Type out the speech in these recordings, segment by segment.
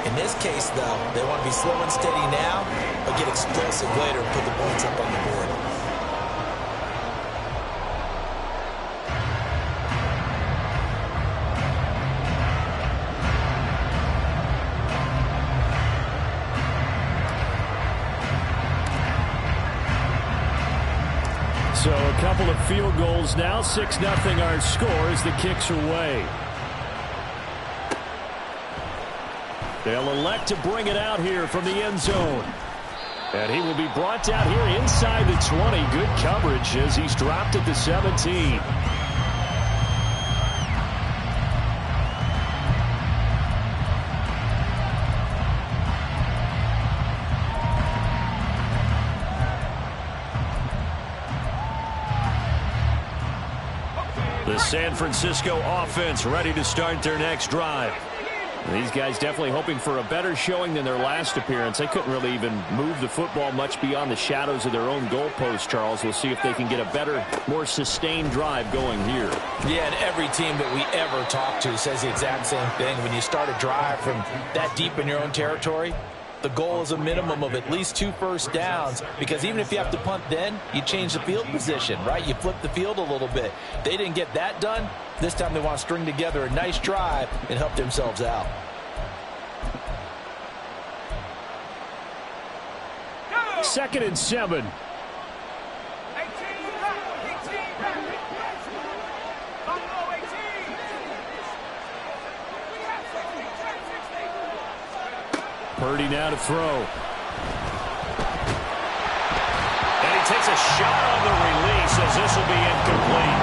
In this case, though, they want to be slow and steady now, but get explosive later and put the points up on the board. So a couple of field goals now. 6-0 our score as the kicks away. They'll elect to bring it out here from the end zone. And he will be brought down here inside the 20. Good coverage as he's dropped at the 17. The San Francisco offense ready to start their next drive. These guys definitely hoping for a better showing than their last appearance. They couldn't really even move the football much beyond the shadows of their own goalpost, Charles. We'll see if they can get a better, more sustained drive going here. Yeah, and every team that we ever talk to says the exact same thing. When you start a drive from that deep in your own territory, the goal is a minimum of at least 2 first downs, because even if you have to punt then, you change the field position, right? You flip the field a little bit. They didn't get that done. This time they want to string together a nice drive and help themselves out. Second and 7. Purdy now to throw. And he takes a shot on the release as this will be incomplete.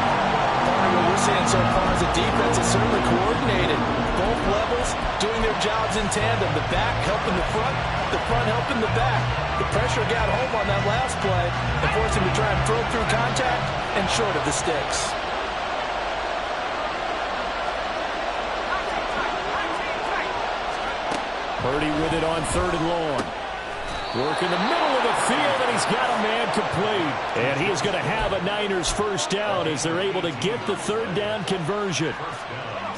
What we're seeing so far is the defense is certainly coordinated. Both levels doing their jobs in tandem. The back helping the front helping the back. The pressure got home on that last play and forced him to try and throw through contact and short of the sticks. Purdy with it on 3rd and long. Work in the middle of the field, and he's got a man complete. And he is going to have a Niners first down as they're able to get the 3rd down conversion.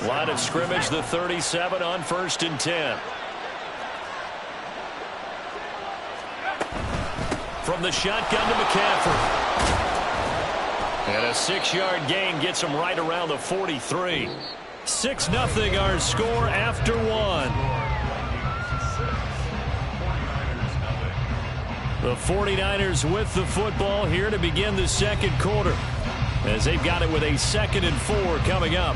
Line of scrimmage, the 37 on 1st and 10. From the shotgun to McCaffrey. And a 6-yard gain gets him right around the 43. 6-0 our score after 1. The 49ers with the football here to begin the second quarter, as they've got it with a 2nd and 4 coming up.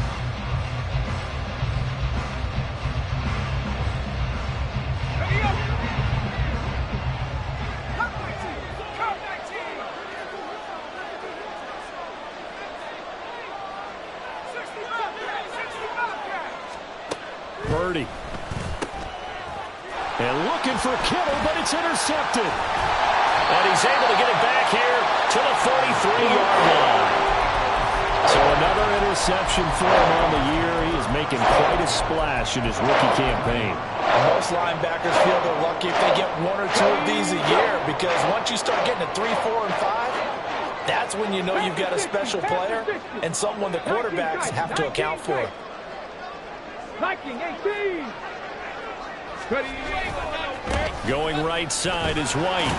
Purdy. And looking for Kittle, but it's intercepted. And he's able to get it back here to the 43-yard line. So another interception for him on the year. He is making quite a splash in his rookie campaign. Most linebackers feel they're lucky if they get 1 or 2 of these a year, because once you start getting to 3, 4, and 5, that's when you know you've got a special player and someone the quarterbacks have to account for. Going right side is White.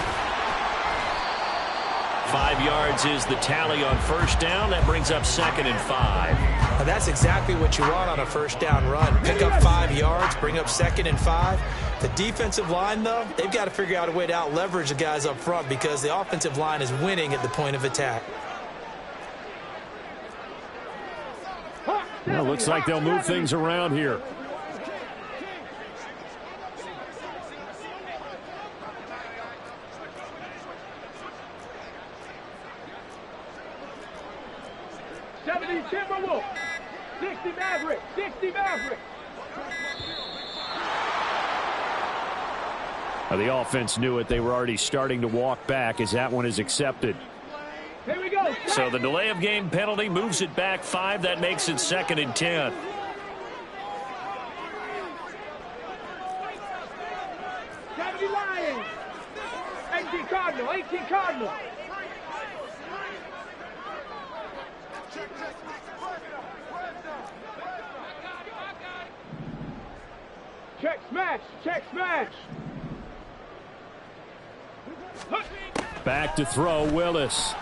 5 yards is the tally on first down. That brings up 2nd and 5. And that's exactly what you want on a first down run. Pick up 5 yards, bring up 2nd and 5. The defensive line, though, they've got to figure out a way to out-leverage the guys up front, because the offensive line is winning at the point of attack. Well, looks like they'll move things around here. Timberwolves, 60 Maverick, 60 Maverick. The offense knew it. They were already starting to walk back as that one is accepted. Here we go. So the delay of game penalty moves it back 5. That makes it 2nd and 10. Lions. 18 Cardinal, 18 Cardinal. Check smash. Check smash. Back to throw, Willis.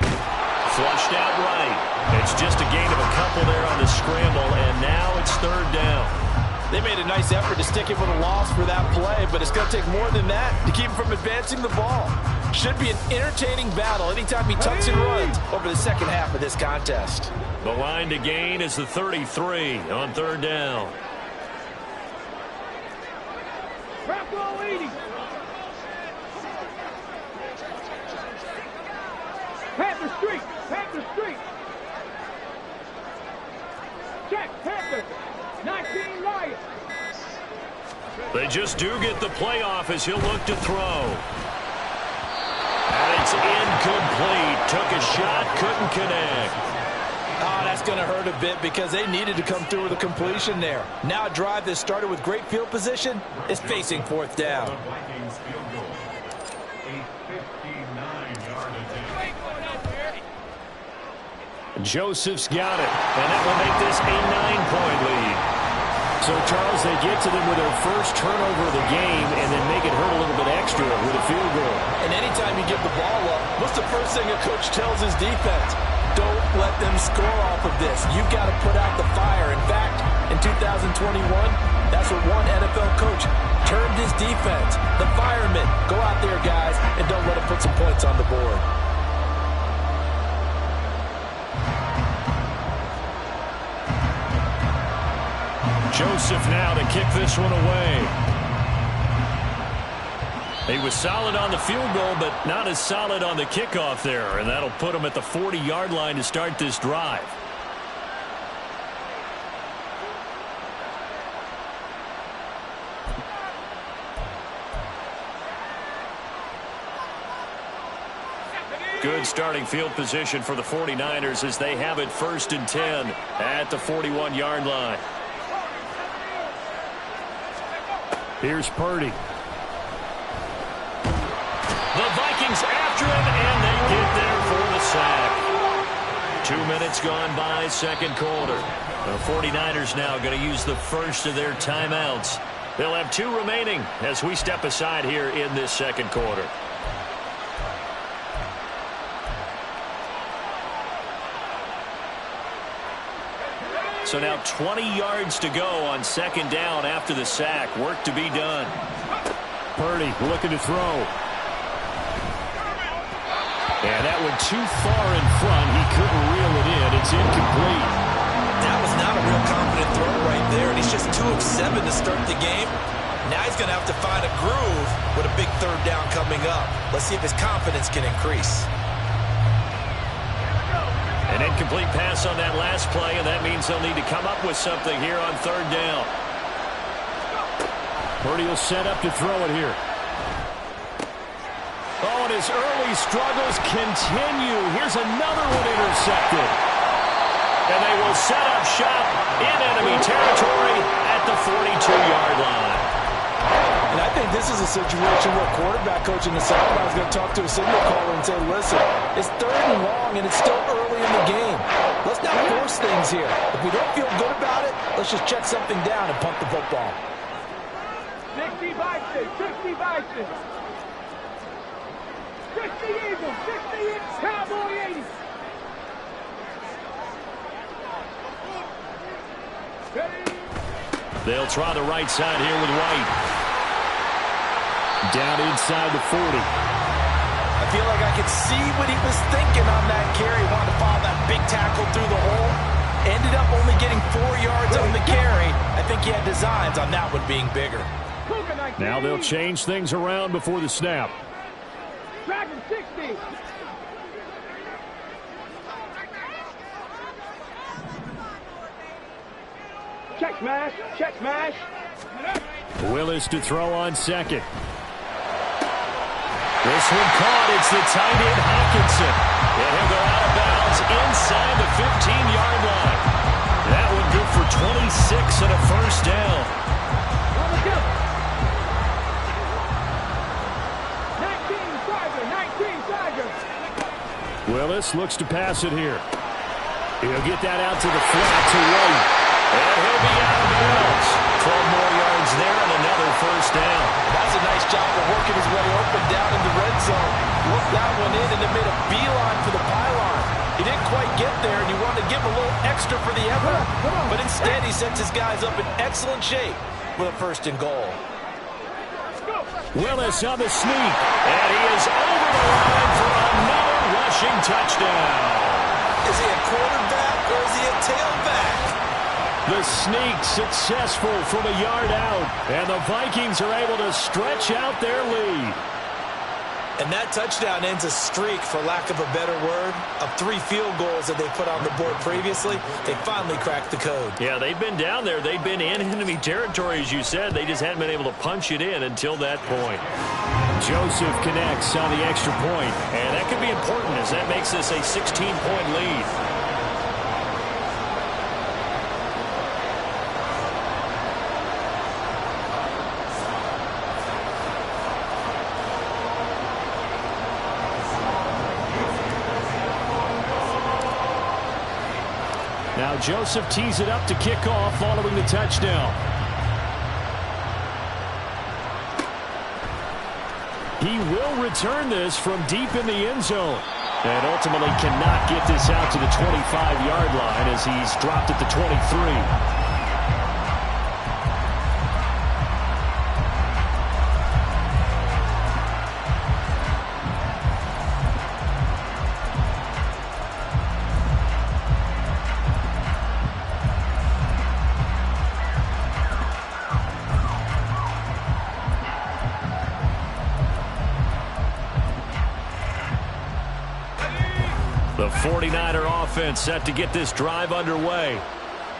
Flushed out right. It's just a gain of a couple there on the scramble, and now it's third down. They made a nice effort to stick him with a loss for that play, but it's going to take more than that to keep him from advancing the ball. Should be an entertaining battle anytime he tucks and runs over the second half of this contest. The line to gain is the 33 on third down. Crack roll 80. Panther Street. Panther Street. Check. Panther. 19 Riot. They just do get the playoff as he'll look to throw. And it's incomplete. Took a shot, couldn't connect. Oh, that's going to hurt a bit because they needed to come through with a completion there. Now a drive that started with great field position is facing fourth down. Joseph's got it, and that will make this a 9-point lead. So, Charles, they get to them with their first turnover of the game and then make it hurt a little bit extra with a field goal. And anytime you give the ball up, what's the first thing a coach tells his defense? Don't let them score off of this. You've got to put out the fire. In fact, in 2021, that's what one NFL coach termed his defense. The firemen. Go out there, guys, and don't let them put some points on the board. Joseph now to kick this one away. He was solid on the field goal, but not as solid on the kickoff there, and that'll put him at the 40-yard line to start this drive. Good starting field position for the 49ers as they have it 1st and 10 at the 41-yard line. Here's Purdy. The Vikings after him, and they get there for the sack. 2 minutes gone by, second quarter. The 49ers now going to use the first of their timeouts. They'll have 2 remaining as we step aside here in this second quarter. So now 20 yards to go on second down after the sack. Work to be done. Purdy looking to throw. And that went too far in front. He couldn't reel it in. It's incomplete. That was not a real confident throw right there, and he's just 2 of 7 to start the game. Now he's going to have to find a groove with a big third down coming up. Let's see if his confidence can increase. An incomplete pass on that last play, and that means they'll need to come up with something here on third down. Purdy will set up to throw it here. Oh, and his early struggles continue. Here's another one intercepted. And they will set up shop in enemy territory at the 42-yard line. And I think this is a situation where quarterback coach in the sideline is going to talk to a signal caller and say, listen, it's 3rd and long, and it's still early in the game. Let's not force things here. If we don't feel good about it, let's just check something down and punt the football. 60 Bison. 60 Bison. 60 Eagles. 60 Eagles. Cowboy 80. They'll try the right side here with White. Down inside the 40. I feel like I could see what he was thinking on that carry. Wanted to follow that big tackle through the hole. Ended up only getting 4 yards on the carry. I think he had designs on that one being bigger. Now they'll change things around before the snap. Dragon 60. Check smash. Check smash. Willis to throw on second. This one caught. It's the tight end Hockenson. And he'll go out of bounds inside the 15-yard line. That one good for 26 and a first down. 19 Tiger. Willis looks to pass it here. He'll get that out to the flat to White. And he'll be out of bounds. 12 more yards a beeline for the pylon. He didn't quite get there, and you wanted to give him a little extra for the effort. But instead, he sets his guys up in excellent shape with a 1st and goal. Willis on the sneak, and he is over the line for another rushing touchdown. Is he a quarterback or is he a tailback? The sneak successful from a yard out, and the Vikings are able to stretch out their lead. And that touchdown ends a streak, for lack of a better word, of 3 field goals that they put on the board previously. They finally cracked the code. Yeah, they've been down there. They've been in enemy territory, as you said. They just hadn't been able to punch it in until that point. Joseph connects on the extra point, and that could be important as that makes this a 16-point lead. Now Joseph tees it up to kick off following the touchdown. He will return this from deep in the end zone. And ultimately cannot get this out to the 25-yard line as he's dropped at the 23. The 49er offense set to get this drive underway.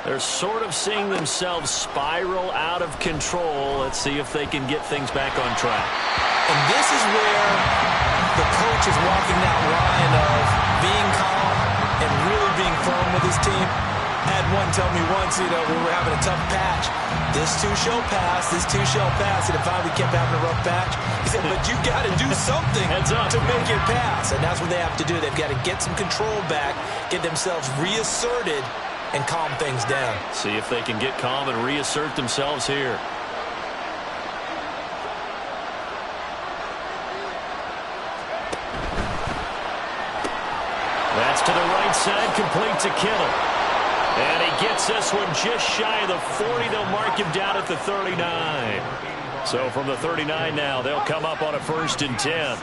They're sort of seeing themselves spiral out of control. Let's see if they can get things back on track. And this is where the coach is walking that line of being calm and really being firm with his team. I had one tell me once, we were having a tough patch. This too shall pass, this too shall pass. And if we kept having a rough patch, he said, but you got to do something to make it pass. And that's what they have to do. They've got to get some control back, get themselves reasserted, and calm things down. See if they can get calm and reassert themselves here. That's to the right side, complete to Kittle. And he gets this one just shy of the 40. They'll mark him down at the 39. So from the 39 now, they'll come up on a 1st and 10.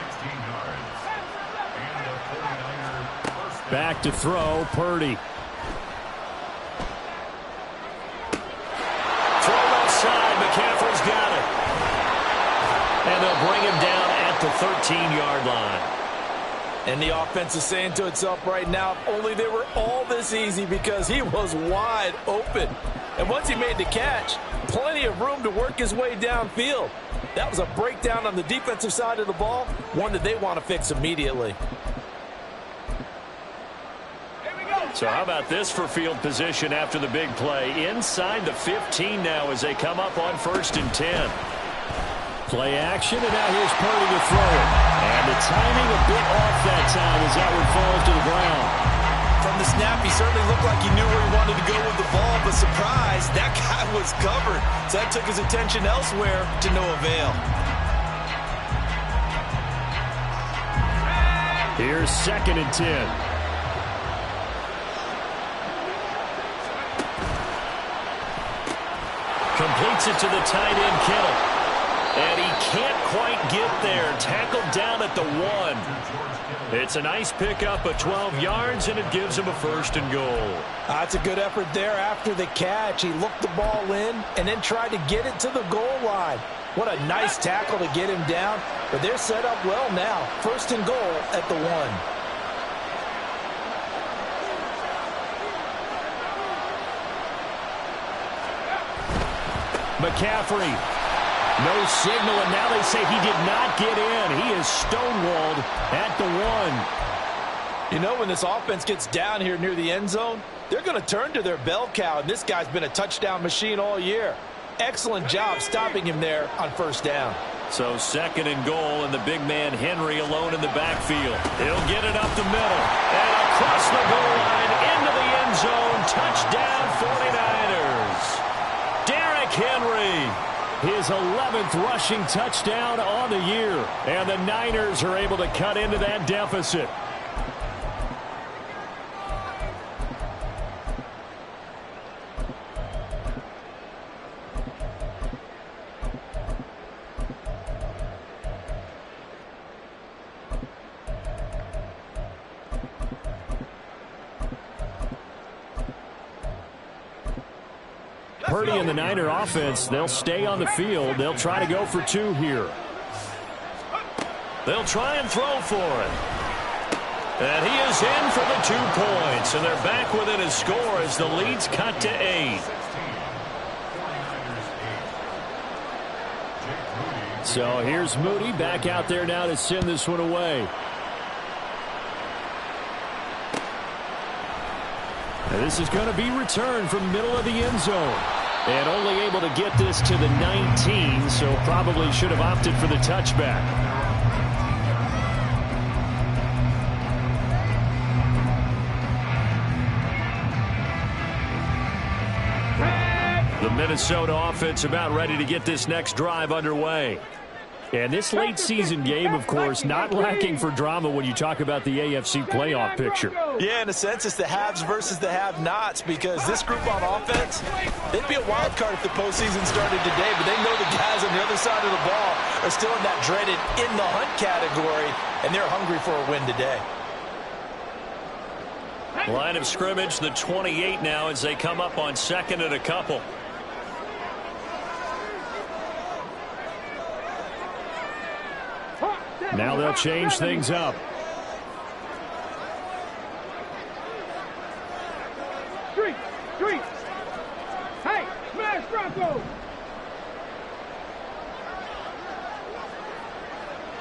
Back to throw, Purdy. Throw left side, McCaffrey's got it. And they'll bring him down at the 13-yard line. And the offense is saying to itself right now, if only they were all this easy, because he was wide open. And once he made the catch, plenty of room to work his way downfield. That was a breakdown on the defensive side of the ball, one that they want to fix immediately. So how about this for field position after the big play? Inside the 15 now as they come up on 1st and 10. Play action, and now here's Purdy to throw it. And the timing a bit off that time as that one falls to the ground. From the snap, he certainly looked like he knew where he wanted to go with the ball, but surprise, that guy was covered. So that took his attention elsewhere to no avail. Here's 2nd and 10. Completes it to the tight end, Kittle. And he can't quite get there. Tackled down at the 1. It's a nice pickup of 12 yards, and it gives him a 1st and goal. That's a good effort there after the catch. He looked the ball in and then tried to get it to the goal line. What a nice tackle to get him down. But they're set up well now. 1st and goal at the 1. McCaffrey. No signal, and now they say he did not get in. He is stonewalled at the 1. You know, when this offense gets down here near the end zone, they're going to turn to their bell cow, and this guy's been a touchdown machine all year. Excellent job stopping him there on 1st down. So 2nd and goal, and the big man Henry alone in the backfield. He'll get it up the middle, and across the goal line into the end zone. Touchdown 49ers. Derrick Henry. His 11th rushing touchdown on the year. And the Niners are able to cut into that deficit. 30 in the Niner offense. They'll stay on the field. They'll try to go for 2 here. They'll try and throw for it. And he is in for the 2 points. And they're back within a score as the lead's cut to 8. So here's Moody back out there now to send this one away. And this is going to be returned from the middle of the end zone. And only able to get this to the 19, so probably should have opted for the touchback. The Minnesota offense about ready to get this next drive underway. And this late season game, of course, not lacking for drama when you talk about the AFC playoff picture. Yeah, in a sense, it's the haves versus the have-nots, because this group on offense, they'd be a wild card if the postseason started today, but they know the guys on the other side of the ball are still in that dreaded in-the-hunt category, and they're hungry for a win today. Line of scrimmage, the 28 now as they come up on 2nd and a couple. Now they'll change things up. Street. Hey, smash Broncos.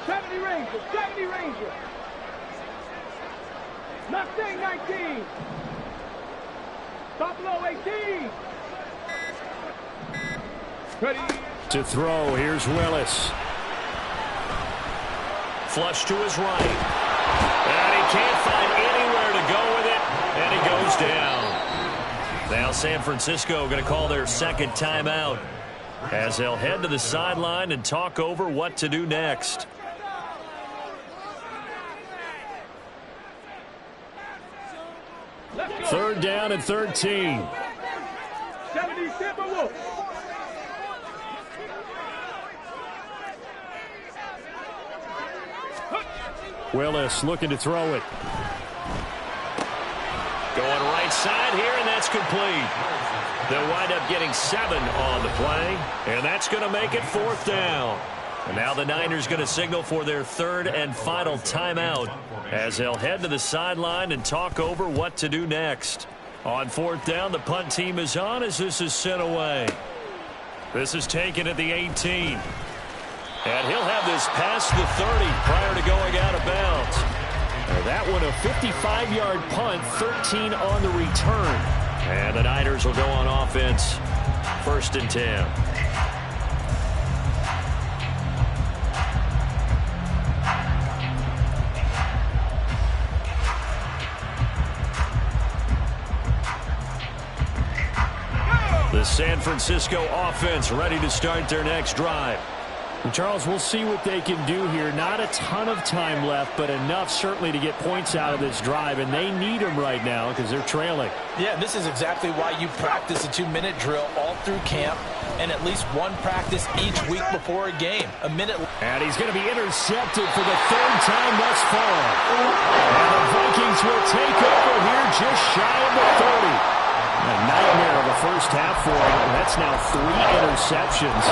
70 Rangers. Mustang 19. Buffalo 18. Ready. To throw, here's Willis. Flush to his right. And he can't find anywhere to go with it. And he goes down. Now San Francisco going to call their 2nd timeout as they'll head to the sideline and talk over what to do next. Third down and 13. 70 Timberwolves. Willis looking to throw it. Going right side here, and that's complete. They'll wind up getting 7 on the play, and that's going to make it 4th down. And now the Niners going to signal for their 3rd and final timeout as they'll head to the sideline and talk over what to do next. On 4th down, the punt team is on as this is sent away. This is taken at the 18. And he'll have this past the 30 prior to going out of bounds. Now that one a 55-yard punt, 13 on the return. And the Niners will go on offense, 1st and 10. The San Francisco offense ready to start their next drive. Charles, we'll see what they can do here. Not a ton of time left, but enough certainly to get points out of this drive, and they need them right now because they're trailing. Yeah, this is exactly why you practice a 2-minute drill all through camp and at least one practice each week before a game. A minute. And he's going to be intercepted for the 3rd time thus far. And the Vikings will take over here just shy of the 30. A nightmare of the first half for him, and that's now 3 interceptions.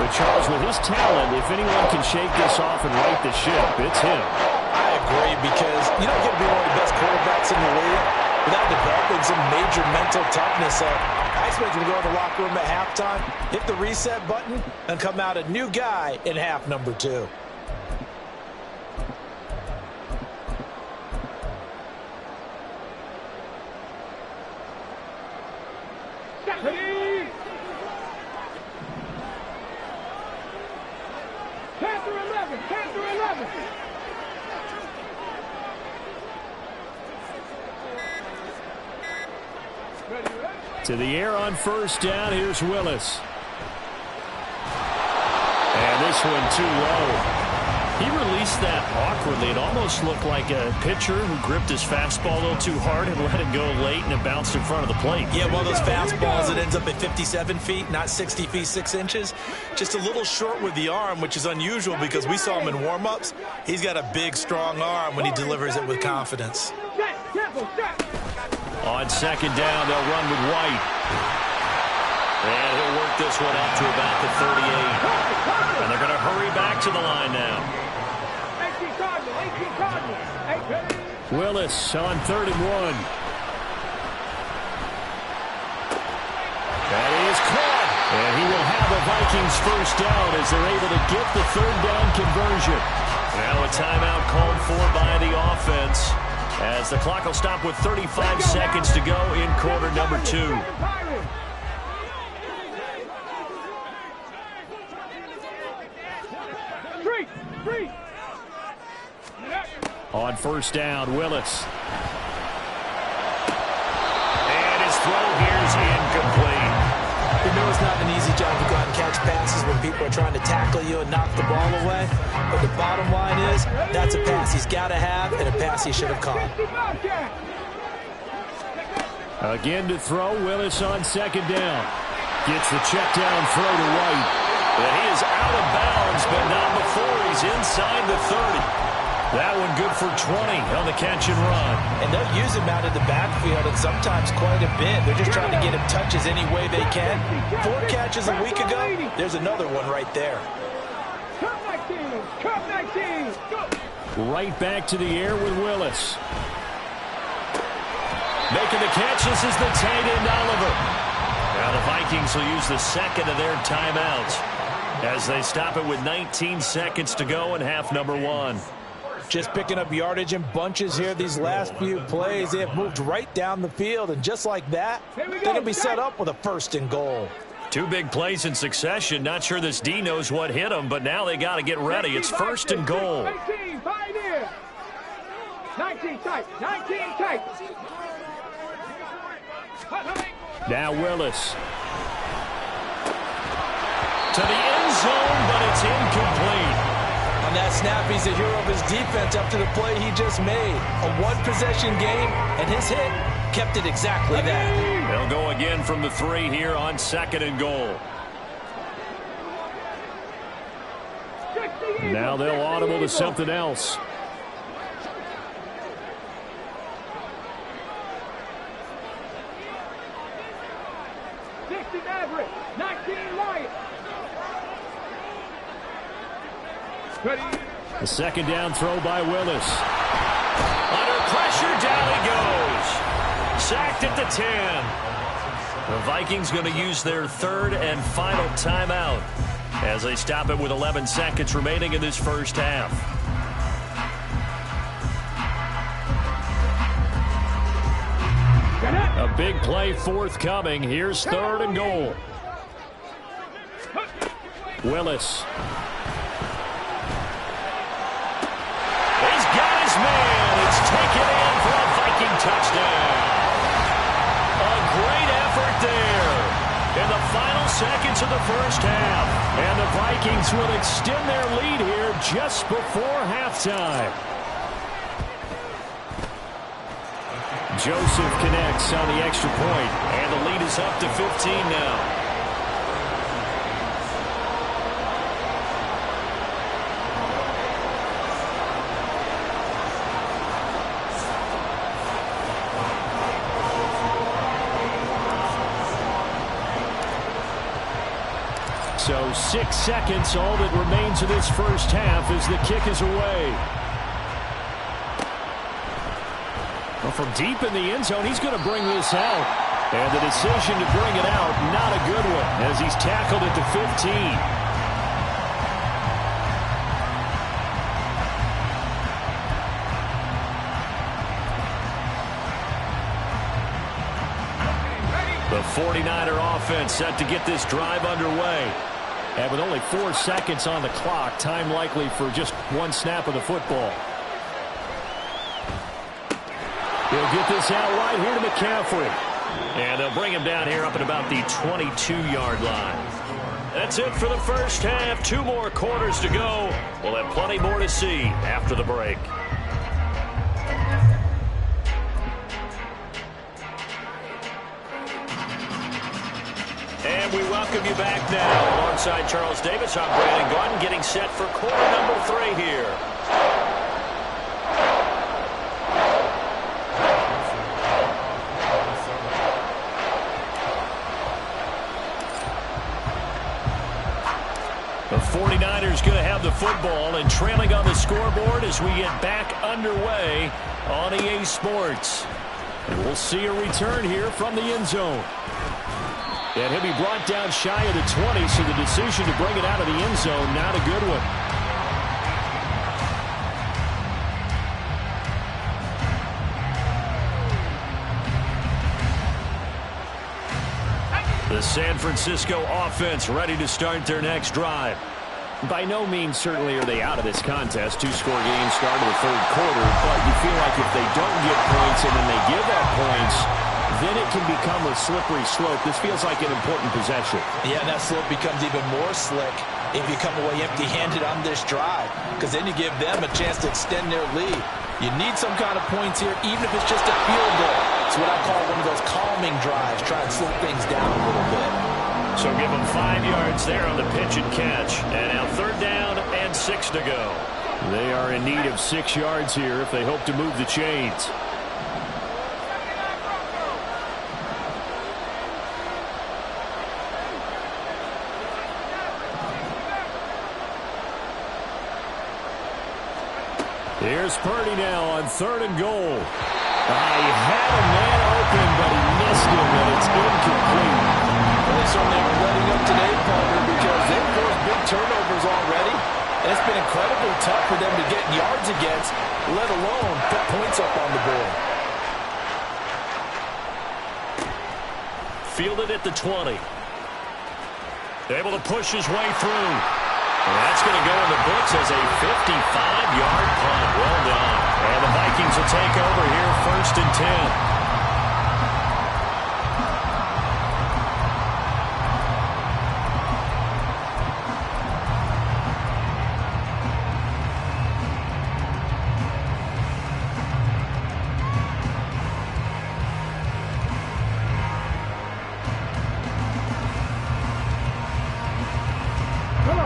But Charles, with his talent, if anyone can shake this off and right the ship, it's him. I agree, because you don't get to be one of the best quarterbacks in the league without developing some major mental toughness. I expect him to go in the locker room at halftime, hit the reset button, and come out a new guy in half number 2. Panther 11. To the air on 1st down, here's Willis. And this one too low. He released that awkwardly. It almost looked like a pitcher who gripped his fastball a little too hard and let it go late, and it bounced in front of the plate. Yeah, one of those fastballs that ends up at 57 feet, not 60 feet, 6 inches. Just a little short with the arm, which is unusual because we saw him in warm-ups. He's got a big, strong arm when he delivers it with confidence. On 2nd down, they'll run with White. And he'll work this one out to about the 38. And they're going to hurry back to the line now. 18 Cardinals. Willis on 3rd and 1. That is caught. And he will have a Vikings first down as they're able to get the 3rd down conversion. Now a timeout called for by the offense as the clock will stop with 35 seconds to go in quarter number 2. On first down, Willis. And his throw here is incomplete. You know it's not an easy job to go out and catch passes when people are trying to tackle you and knock the ball away. But the bottom line is, that's a pass he's got to have and a pass he should have caught. Again to throw, Willis on 2nd down. Gets the check down throw to White. And he is out of bounds, but not before he's inside the 30. That one good for 20 on the catch and run. And they'll use him out in the backfield and sometimes quite a bit. They're just trying to get him touches any way they can. 4 catches a week ago, there's another one right there. Right back to the air with Willis. Making the catch, this is the tight end Oliver. Now the Vikings will use the 2nd of their timeouts as they stop it with 19 seconds to go in half number 1. Just picking up yardage in bunches here these last few plays. They have moved right down the field, and just like that, they're going to be set up with a 1st and goal. 2 big plays in succession. Not sure this D knows what hit him, but now they got to get ready. It's 1st and goal. 19 tight. 19 tight. Now Willis. To the end zone, but it's incomplete. On that snap, he's a hero of his defense up to the play he just made. A 1-possession game, and his hit kept it exactly that. They'll go again from the 3 here on 2nd and goal. Now they'll audible to something else. The 2nd down throw by Willis. Under pressure, down he goes. Sacked at the 10. The Vikings going to use their 3rd and final timeout as they stop it with 11 seconds remaining in this first half. A big play forthcoming. Here's 3rd and goal. Willis. Man, it's taken in for a Viking touchdown. A great effort there in the final seconds of the first half. And the Vikings will extend their lead here just before halftime. Joseph connects on the extra point, and the lead is up to 15 now. So 6 seconds, all that remains of this first half as the kick is away. Well, from deep in the end zone, he's going to bring this out. And the decision to bring it out, not a good one, as he's tackled at the 15. The 49er offense set to get this drive underway. And with only 4 seconds on the clock, time likely for just 1 snap of the football. He'll get this out right here to McCaffrey. And they'll bring him down here up at about the 22-yard line. That's it for the first half. 2 more quarters to go. We'll have plenty more to see after the break. And we welcome you back now. Alongside Charles Davis, I'm Brandon Gaudin, getting set for quarter number 3 here. The 49ers going to have the football and trailing on the scoreboard as we get back underway on EA Sports. And we'll see a return here from the end zone. And he'll be brought down shy of the 20, so the decision to bring it out of the end zone, not a good one. The San Francisco offense ready to start their next drive. By no means certainly are they out of this contest. Two-score game start of the third quarter, but you feel like if they don't get points and then they give up points, then it can become a slippery slope. This feels like an important possession. Yeah, and that slope becomes even more slick if you come away empty-handed on this drive, because then you give them a chance to extend their lead. You need some kind of points here, even if it's just a field goal. It's what I call one of those calming drives. Try and slow things down a little bit. So give them 5 yards there on the pitch and catch. And now third down and 6 to go. They are in need of 6 yards here if they hope to move the chains. Here's Purdy now on 3rd and goal. He had a man open, but he missed him, and it's incomplete. Well, they certainly aren't letting up today, partner, because they've forced big turnovers already, and it's been incredibly tough for them to get yards against, let alone put points up on the board. Fielded at the 20. Able to push his way through. And that's going to go in the books as a 55-yard punt. Well done. And the Vikings will take over here, 1st and 10.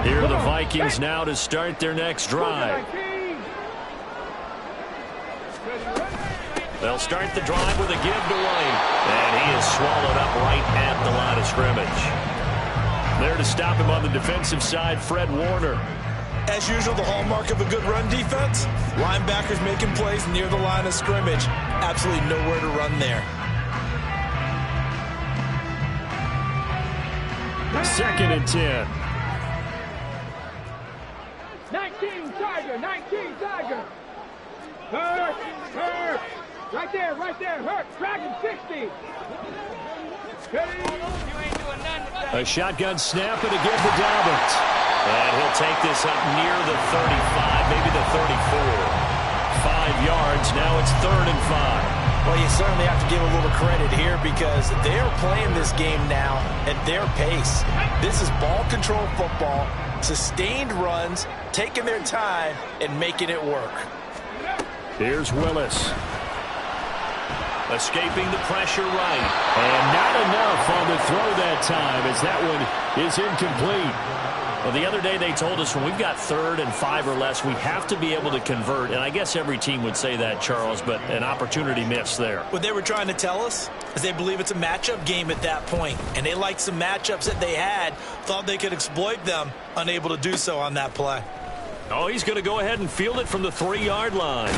Here are the Vikings now to start their next drive. They'll start the drive with a give to White. And he is swallowed up right at the line of scrimmage. There to stop him on the defensive side, Fred Warner. As usual, the hallmark of a good run defense, linebackers making plays near the line of scrimmage. Absolutely nowhere to run there. 2nd and 10. 19 Tiger, 19 Tiger. Hurt, hurt. Right there, hurt. Dragon 60. A shotgun snap and a give to Dalvin. And he'll take this up near the 35, maybe the 34. 5 yards, now it's 3rd and 5. Well, you certainly have to give a little credit here because they're playing this game now at their pace. This is ball control football, sustained runs, taking their time and making it work. Here's Willis. Escaping the pressure right. And not enough on the throw that time as that one is incomplete. Well, the other day they told us when we've got 3rd and 5 or less, we have to be able to convert. And I guess every team would say that, Charles, but an opportunity missed there. What they were trying to tell us is they believe it's a matchup game at that point. And they liked some matchups that they had, thought they could exploit them, unable to do so on that play. Oh, he's going to go ahead and field it from the 3-yard line.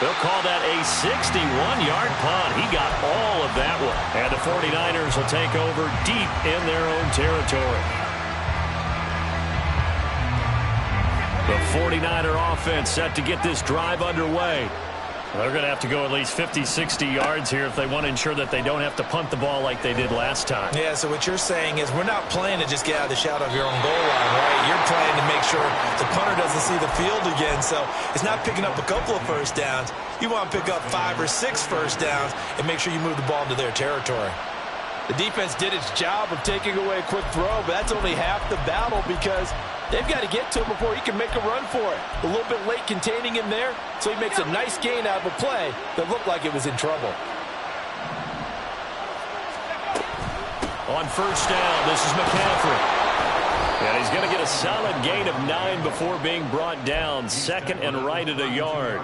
They'll call that a 61-yard punt. He got all of that one. And the 49ers will take over deep in their own territory. The 49er offense set to get this drive underway. They're going to have to go at least 50, 60 yards here if they want to ensure that they don't have to punt the ball like they did last time. Yeah, so what you're saying is we're not playing to just get out of the shadow of your own goal line, right? You're playing to make sure the punter doesn't see the field again. So it's not picking up a couple of first downs. You want to pick up 5 or 6 first downs and make sure you move the ball into their territory. The defense did its job of taking away a quick throw, but that's only half the battle because they've got to get to him before he can make a run for it. A little bit late containing him there, so he makes a nice gain out of a play that looked like it was in trouble. On first down, this is McCaffrey. And he's going to get a solid gain of 9 before being brought down. 2nd and right at a yard.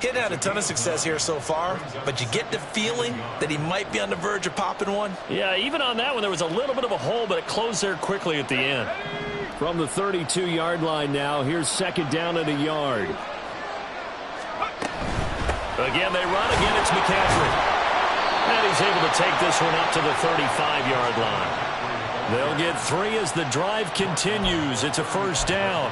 He hadn't had a ton of success here so far, but you get the feeling that he might be on the verge of popping one. Yeah, even on that one, there was a little bit of a hole, but it closed there quickly at the end. From the 32-yard line now, here's second down and a yard. Again, they run. Again, it's McCaffrey. And he's able to take this one up to the 35-yard line. They'll get 3 as the drive continues. It's a first down.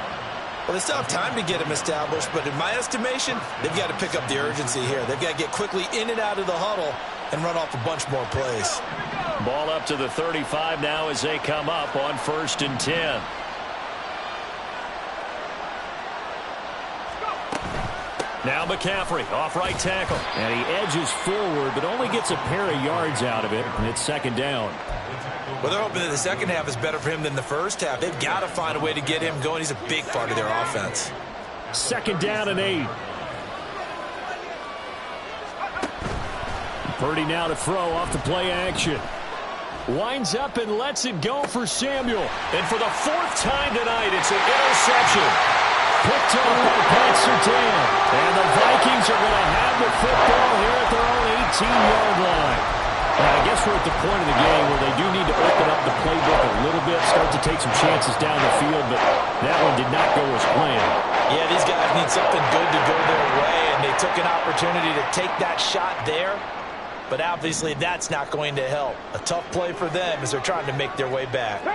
Well, they still have time to get him established, but in my estimation, they've got to pick up the urgency here. They've got to get quickly in and out of the huddle and run off a bunch more plays. Ball up to the 35 now as they come up on 1st and 10. Now McCaffrey off right tackle. And he edges forward, but only gets a pair of yards out of it, and it's second down. Well, they're hoping that the second half is better for him than the first half. They've got to find a way to get him going. He's a big part of their offense. Second down and 8. Purdy now to throw off the play action. Winds up and lets it go for Samuel. And for the 4th time tonight, it's an interception. Picked off by Pat Surtain. And the Vikings are going to have the football here at their own 18-yard line. Now, I guess we're at the point of the game where they do need to open up the playbook a little bit, start to take some chances down the field, but that one did not go as planned. Yeah, these guys need something good to go their way, and they took an opportunity to take that shot there, but obviously that's not going to help. A tough play for them as they're trying to make their way back.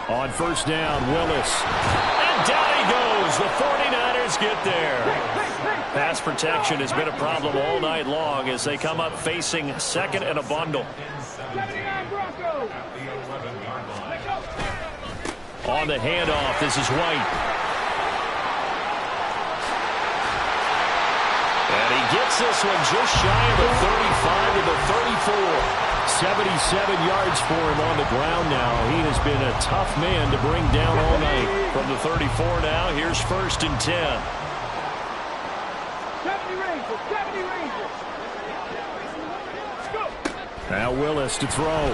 On first down, Willis. And down he goes. The 49ers get there. Pass protection has been a problem all night long as they come up facing second and a bundle. On the handoff, this is White. And he gets this one just shy of the 35 to the 34. 77 yards for him on the ground now. He has been a tough man to bring down all night. From the 34 now, here's 1st and 10. 70 Rangers. Now Willis to throw.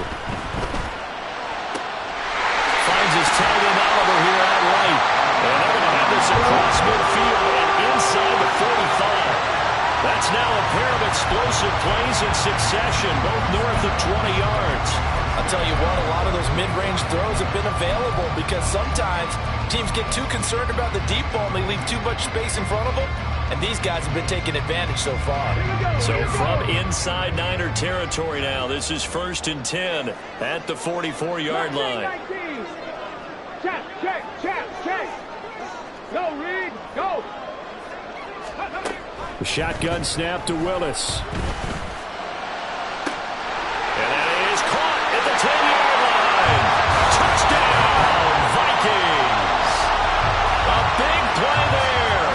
Finds his tight end Oliver here out right. And they're going to have this across midfield and inside the 45. That's now a pair of explosive plays in succession, both north of 20 yards. I'll tell you what, a lot of those mid-range throws have been available because sometimes teams get too concerned about the deep ball and they leave too much space in front of them, and these guys have been taking advantage so far. So from inside Niner territory now, this is 1st and 10 at the 44-yard line. Check. Go, Reed, go. The shotgun snap to Willis. And that is caught at the 10-yard line. Touchdown, Vikings. A big play there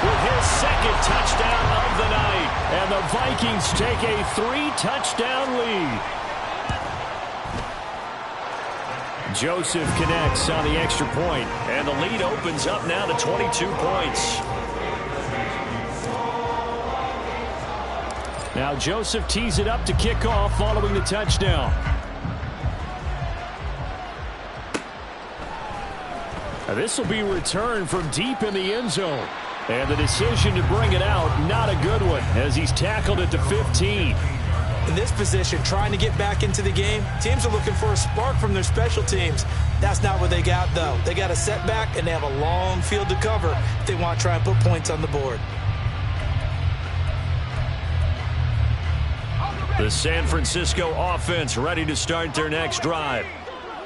with his second touchdown of the night. And the Vikings take a 3-touchdown lead. Joseph connects on the extra point. And the lead opens up now to 22 points. Now Joseph tees it up to kick off following the touchdown. Now this will be returned from deep in the end zone. And the decision to bring it out, not a good one, as he's tackled at the 15. In this position, trying to get back into the game, teams are looking for a spark from their special teams. That's not what they got, though. They got a setback, and they have a long field to cover if they want to try and put points on the board. The San Francisco offense ready to start their next drive.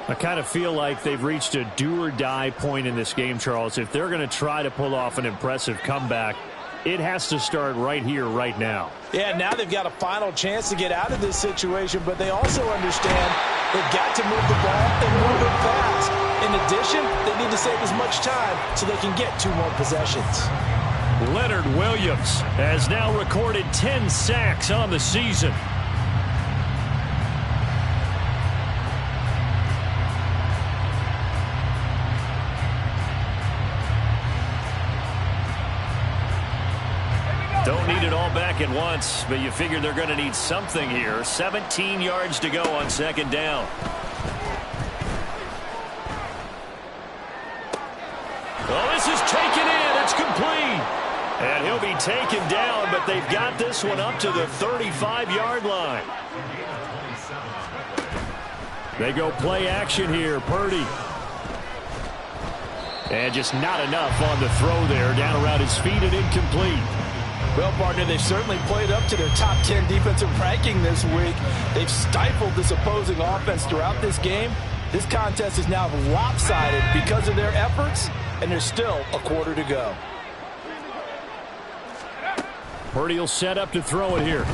I kind of feel like they've reached a do-or-die point in this game, Charles. If they're going to try to pull off an impressive comeback, it has to start right here, right now. Yeah, now they've got a final chance to get out of this situation, but they also understand they've got to move the ball and move it fast. In addition, they need to save as much time so they can get 2 more possessions. Leonard Williams has now recorded 10 sacks on the season. Don't need it all back at once, but you figure they're going to need something here. 17 yards to go on second down. Oh, this is taken in. It's complete. And he'll be taken down, but they've got this one up to the 35-yard line. They go play action here. Purdy. And just not enough on the throw there. Down around his feet and incomplete. Well, partner, they've certainly played up to their top 10 defensive ranking this week. They've stifled this opposing offense throughout this game. This contest is now lopsided because of their efforts, and there's still a quarter to go. Purdy will set up to throw it here.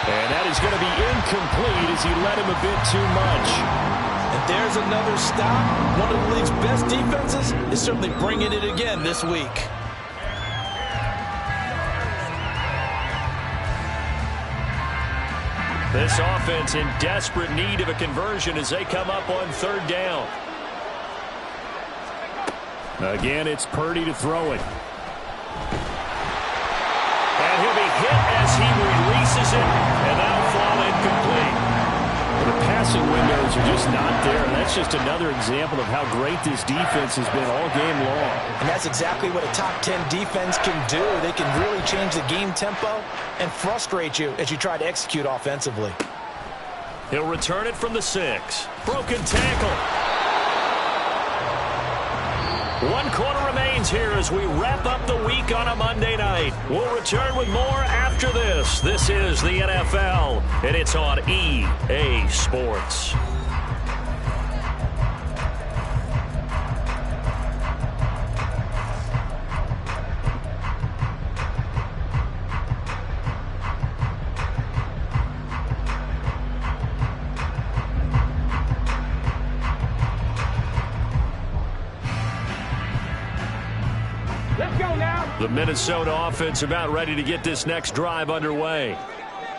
And that is going to be incomplete as he led him a bit too much. And there's another stop. One of the league's best defenses is certainly bringing it again this week. This offense in desperate need of a conversion as they come up on third down. Again, it's Purdy to throw it. And he'll be hit as he releases it, and that'll fall incomplete. The passing windows are just not there, and that's just another example of how great this defense has been all game long. And that's exactly what a top 10 defense can do. They can really change the game tempo and frustrate you as you try to execute offensively. He'll return it from the 6. Broken tackle. 1 quarter remains here as we wrap up the week on a Monday night. We'll return with more after this. This is the NFL, and it's on EA Sports. The Minnesota offense about ready to get this next drive underway.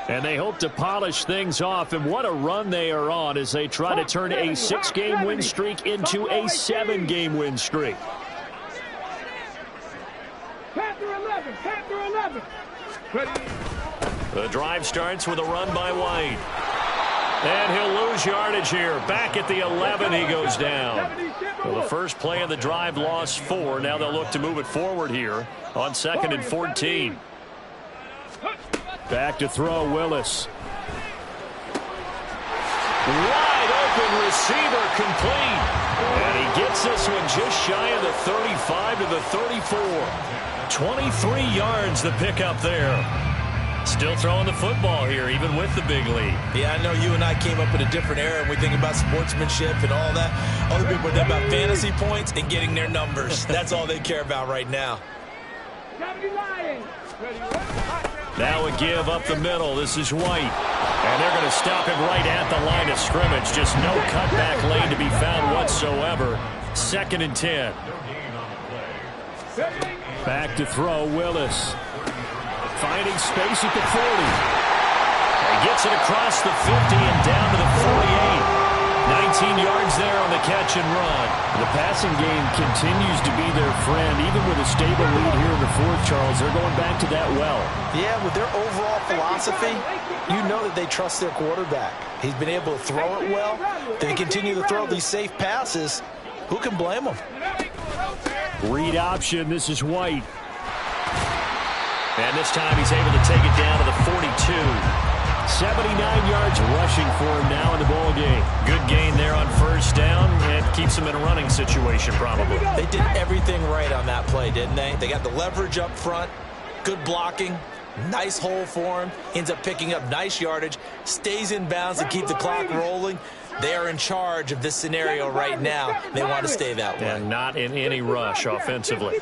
And they hope to polish things off, and what a run they are on as they try to turn a 6-game win streak into a 7-game win streak. Panther 11, Panther 11. The drive starts with a run by White. And he'll lose yardage here. Back at the 11, he goes down. Well, the first play of the drive lost 4. Now they'll look to move it forward here on 2nd and 14. Back to throw, Willis. Wide open receiver complete. And he gets this one just shy of the 35 to the 34. 23 yards the pickup there. Still throwing the football here, even with the big lead. Yeah, I know you and I came up in a different era, and we think about sportsmanship and all that. Other people think about fantasy points and getting their numbers. That's all they care about right now. Now a give up the middle. This is White. And they're going to stop him right at the line of scrimmage. Just no cutback lane to be found whatsoever. 2nd and 10. Back to throw, Willis. Finding space at the 40. He gets it across the 50 and down to the 48. 19 yards there on the catch and run. The passing game continues to be their friend. Even with a stable lead here in the 4th, Charles, they're going back to that well. Yeah, with their overall philosophy, you know that they trust their quarterback. He's been able to throw it well. They continue to throw these safe passes. Who can blame them? Read option. This is White. And this time he's able to take it down to the 42. 79 yards rushing for him now in the ball game. Good gain there on first down, and keeps him in a running situation probably. They did everything right on that play, didn't they? They got the leverage up front, good blocking, nice hole for him, ends up picking up nice yardage, stays in bounds to keep the clock rolling. They are in charge of this scenario right now. They want to stay that way. And not in any rush offensively.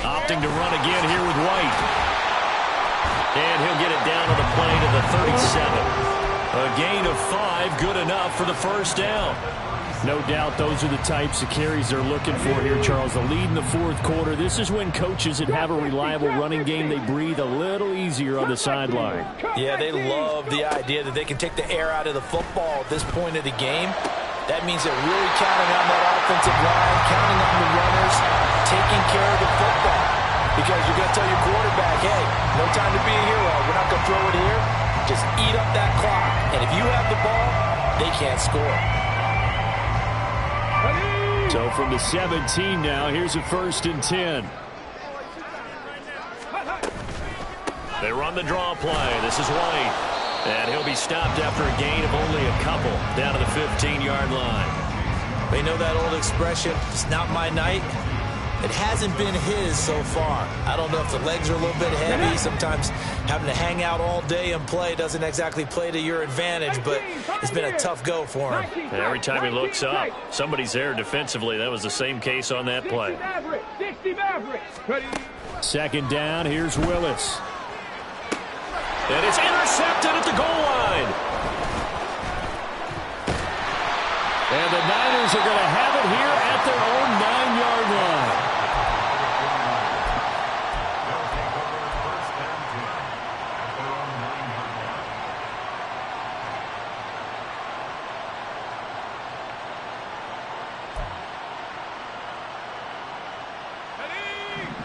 Opting to run again here with White. And he'll get it down on the play to the 37. A gain of 5, good enough for the first down. No doubt those are the types of carries they're looking for here, Charles. The lead in the 4th quarter. This is when coaches that have a reliable running game, they breathe a little easier on the sideline. Yeah, they love the idea that they can take the air out of the football at this point of the game. That means they're really counting on that offensive line, counting on the runners, taking care of the football. Because you're going to tell your quarterback, hey, no time to be a hero. We're not going to throw it here. Just eat up that clock. And if you have the ball, they can't score. So from the 17 now, here's a 1st and 10. They run the draw play. This is White. And he'll be stopped after a gain of only a couple down to the 15-yard line. They know that old expression, it's not my night. It hasn't been his so far. I don't know if the legs are a little bit heavy. Sometimes having to hang out all day and play doesn't exactly play to your advantage, but it's been a tough go for him. And every time he looks up, somebody's there defensively. That was the same case on that play. Second down, here's Willis. And it's intercepted at the goal line. And the Niners are going to have it here at their own 9-yard line.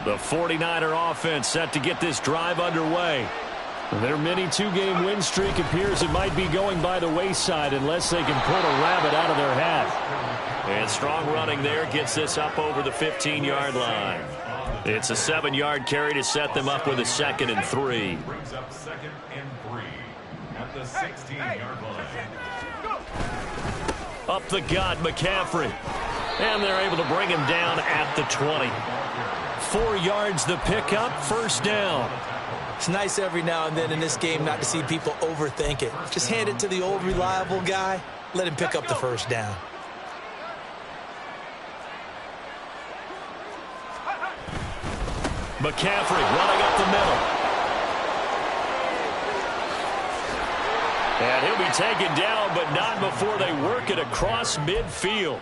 The 49er offense set to get this drive underway. Their mini two-game win streak appears it might be going by the wayside unless they can pull a rabbit out of their hat. And strong running there gets this up over the 15-yard line. It's a 7-yard carry to set them up with a 2nd and 3. Brings up 2nd and 3 at the 16-yard line. Up the gut, McCaffrey. And they're able to bring him down at the 20. 4 yards the pickup, first down. It's nice every now and then in this game not to see people overthink it. Just hand it to the old reliable guy. Let him pick up the first down. McCaffrey running up the middle. And he'll be taken down, but not before they work it across midfield.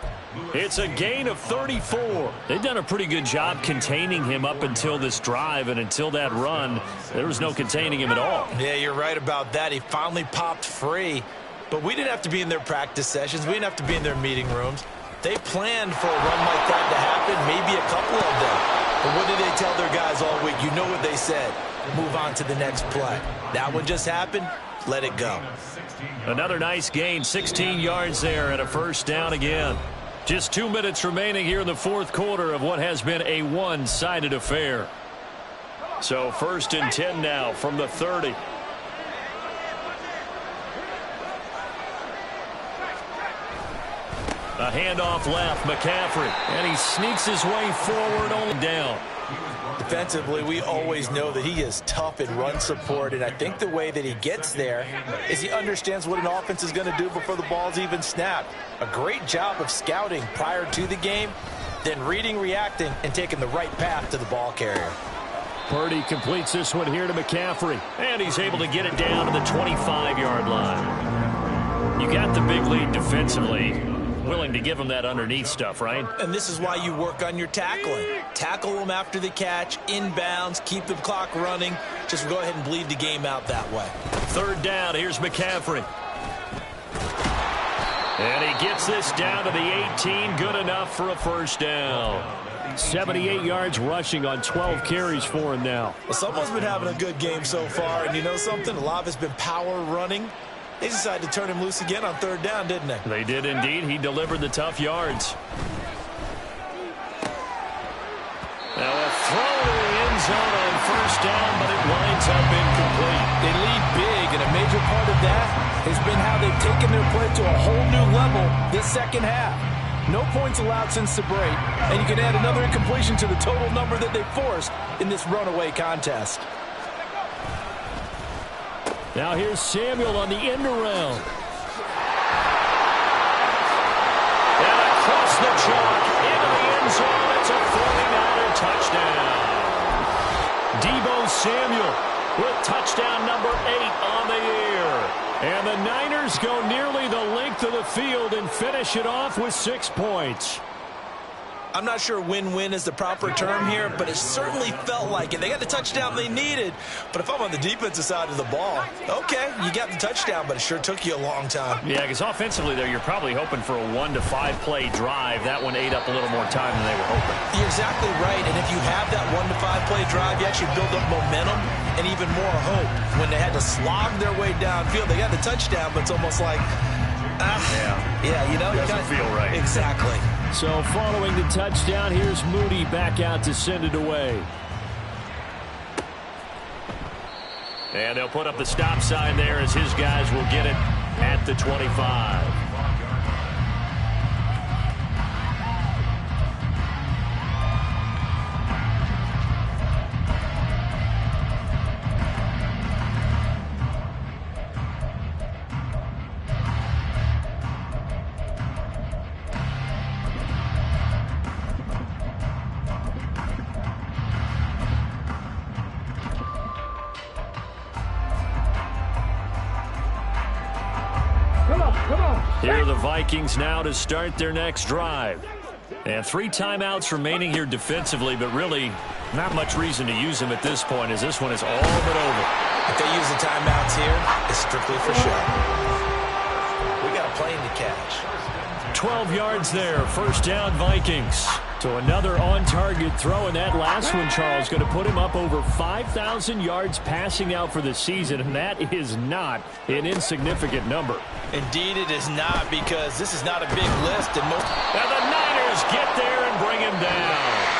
It's a gain of 34. They've done a pretty good job containing him up until this drive, and until that run, there was no containing him at all. Yeah, you're right about that. He finally popped free. But we didn't have to be in their practice sessions. We didn't have to be in their meeting rooms. They planned for a run like that to happen, maybe a couple of them. But what did they tell their guys all week? You know what they said. Move on to the next play. That one just happened. Let it go. Another nice gain, 16 yards there, and a first down again. Just 2 minutes remaining here in the fourth quarter of what has been a one-sided affair. So 1st and 10 now from the 30. A handoff left, McCaffrey, and he sneaks his way forward, only down. Defensively, we always know that he is tough in run support, and I think the way that he gets there is he understands what an offense is going to do before the ball's even snapped. A great job of scouting prior to the game, then reading, reacting, and taking the right path to the ball carrier. Purdy completes this one here to McCaffrey, and he's able to get it down to the 25-yard line. You got the big lead defensively. Willing to give him that underneath stuff, right? And this is why you work on your tackling. Tackle them after the catch, inbounds, keep the clock running. Just go ahead and bleed the game out that way. 3rd down, here's McCaffrey. And he gets this down to the 18, good enough for a first down. 78 yards rushing on 12 carries for him now. Well, someone's been having a good game so far, and you know something? A lot of it's been power running. They decided to turn him loose again on 3rd down, didn't they? They did indeed. He delivered the tough yards. Now a throw to the end zone on first down, but it winds up incomplete. They lead big, and a major part of that has been how they've taken their play to a whole new level this second half. No points allowed since the break, and you can add another incompletion to the total number that they forced in this runaway contest. Now here's Samuel on the end around. And across the chalk into the end zone. It's a 49er touchdown. Deebo Samuel with touchdown number 8 on the year. And the Niners go nearly the length of the field and finish it off with 6 points. I'm not sure win-win is the proper term here, but it certainly felt like it. They got the touchdown they needed, but if I'm on the defensive side of the ball, okay, you got the touchdown, but it sure took you a long time. Yeah, because offensively there, you're probably hoping for a 1 to 5 play drive. That one ate up a little more time than they were hoping. You're exactly right, and if you have that 1 to 5 play drive, you actually build up momentum and even more hope. When they had to slog their way downfield, they got the touchdown, but it's almost like, yeah, you know, doesn't feel right. Exactly. So following the touchdown, here's Moody back out to send it away. And they'll put up the stop sign there as his guys will get it at the 25. Here are the Vikings now to start their next drive. And 3 timeouts remaining here defensively, but really not much reason to use them at this point as this one is all but over. If they use the timeouts here, it's strictly for show. We got a plane to catch. 12 yards there, first down Vikings. So another on-target throw, and that last one, Charles, going to put him up over 5,000 yards passing out for the season, and that is not an insignificant number. Indeed it is not, because this is not a big list. And the Niners get there and bring him down.